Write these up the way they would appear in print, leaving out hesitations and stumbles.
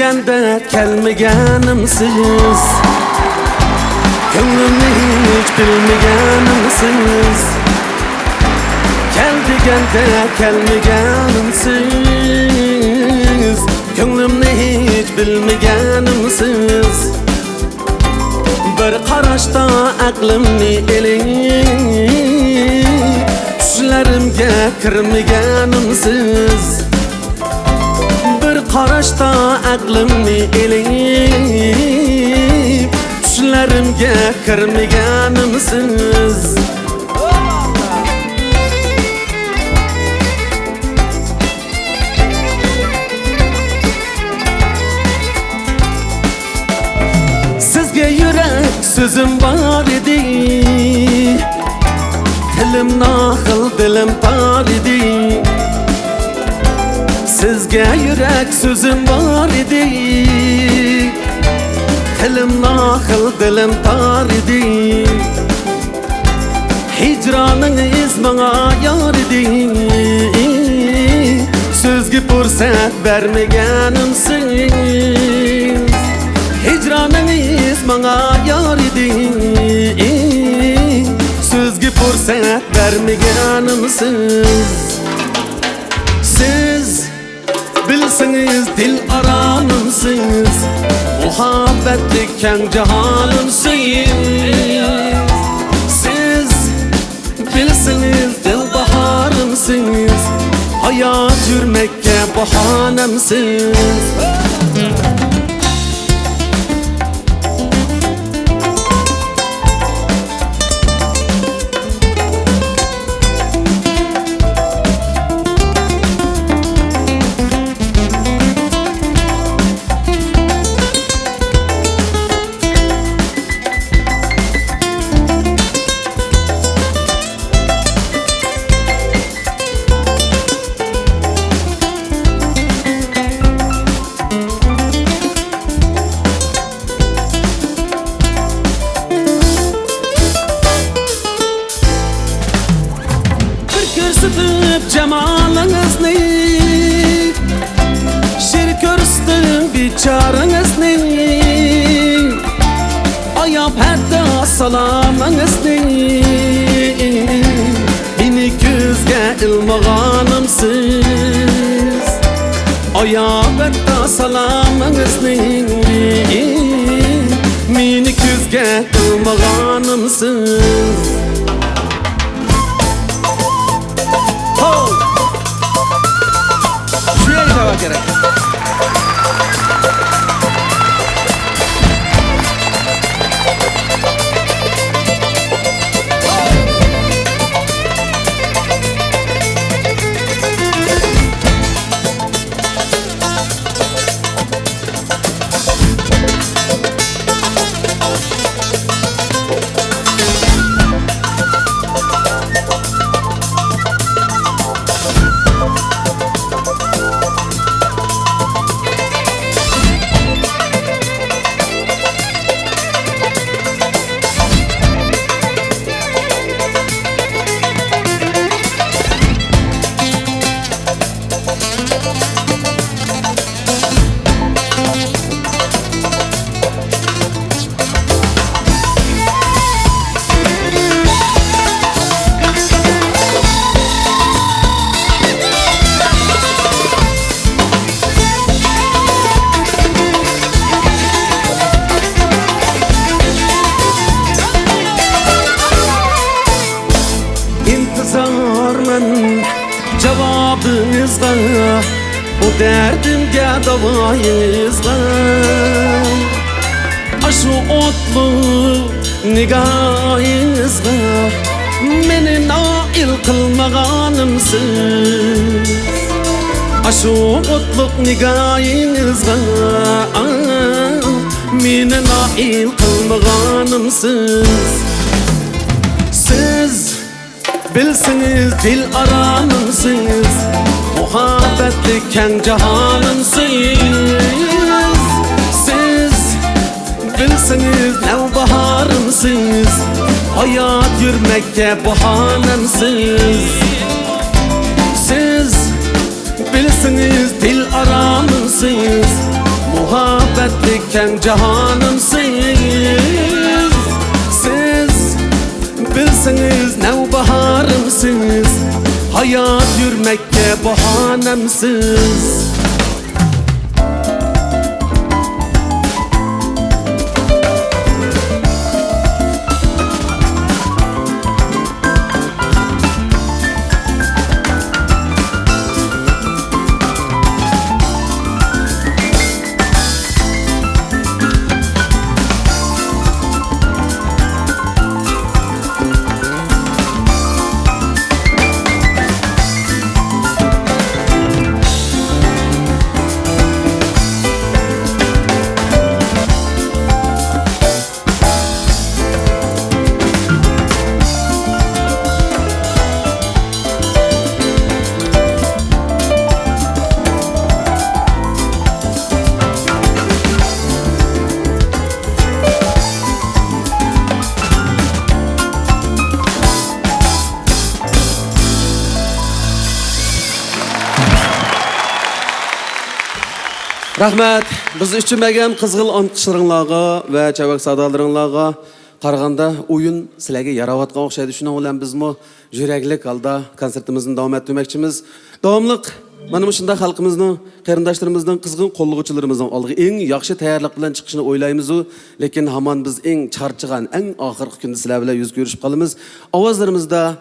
degende kelmegenimsiz, gönlümni hiç bilmegenimsiz. Gel degende kelmegenimsiz, gönlümni hiç bilmegenimsiz. Bir qarashda aqlimni elib, tushlarimga kirmaganimsiz. Bir qarashda aqlimni elib, tushlarimga kirmaganimsiz. Sözüm var idi, tilim nahil, dilim tar idi. Sizge yürek sözüm var idi, tilim nahil, dilim tar idi. Hicranınız bana yar idi, sözge fırsat vermegenimsiz. Hicranınız bana yar idi, sözge fırsat vermegenimsiz. Siz bilsiniz dil aramımsınız, muhabbetlik keng cahanımsınız. Siz bilsiniz dil baharımsınız, hayat yürmekke bahanemsiz. Cemalınızı, şir körüstüm biçarınızı, ayap hatta salamınızı. Beni gözge ilmağanımsız, ayap hatta salamınızı. Beni gözge ilmağanımsız. Gerek. Cevabınızda, bu derdimge davayınızda. Aşu otlu nigahınızda, meni nail kılmaganımsız. Aşu otluk nigahınızda, meni nail kılmaganımsız. Siz bilsiniz dil aramımsınız, muhabbetlik keng cahanımsınız. Siz bilsiniz nev baharımsınız, hayat yürmekke bahanemsiz. Siz bilsiniz dil aramımsınız, muhabbetlik keng cahanımsiz. Siz bilsiniz nevbaharımsiz, hayat yürmekke bahanemsiz. Rahmet, biz üçün məgəm qızğıl anqışlarınlağa və çavaq sadalarınlağa qarğanda oyun sizlərə yaravatqan oxşaydı. Şuna olan bizmi yüreklik halda konsertimizin davam etdirməkçimiz. Davamlıq mana şunda xalqımızın, qarindaşlarımızın, qızğın qolluğucularımızın aldığı eng yaxşı tayyorlik bilan chiqishini o'ylaymiz, lekin hamon biz eng charchigan, eng oxirgi kunda sizlar bilan yuz ko'rishib qolamiz. Ovozlarimizda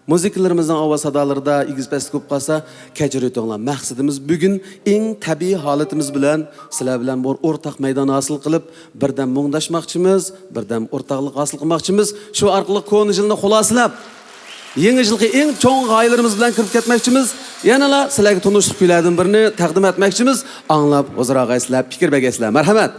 muzikalarımızın ovoz sadalarida igizpast ko'p qolsa, kechirayotganlar. Maqsadimiz bugun eng tabiiy holatimiz bilan sizlar bilan bir o'rtaq maydon hosil qilib, birdan mungdashmoqchimiz, birdan o'rtaqlik hosil qilmoqchimiz. Shu orqali ko'ni yilni xulosalab, yangi yilgi eng cho'ng g'oyalarimiz bilan kirib ketmoqchimiz. Yanala sizlarga tunishlik kuylardan birini taqdim etmoqchimiz. Anglab, o'zaro g'aysizlar, fikr bergaysizlar. Marhamat.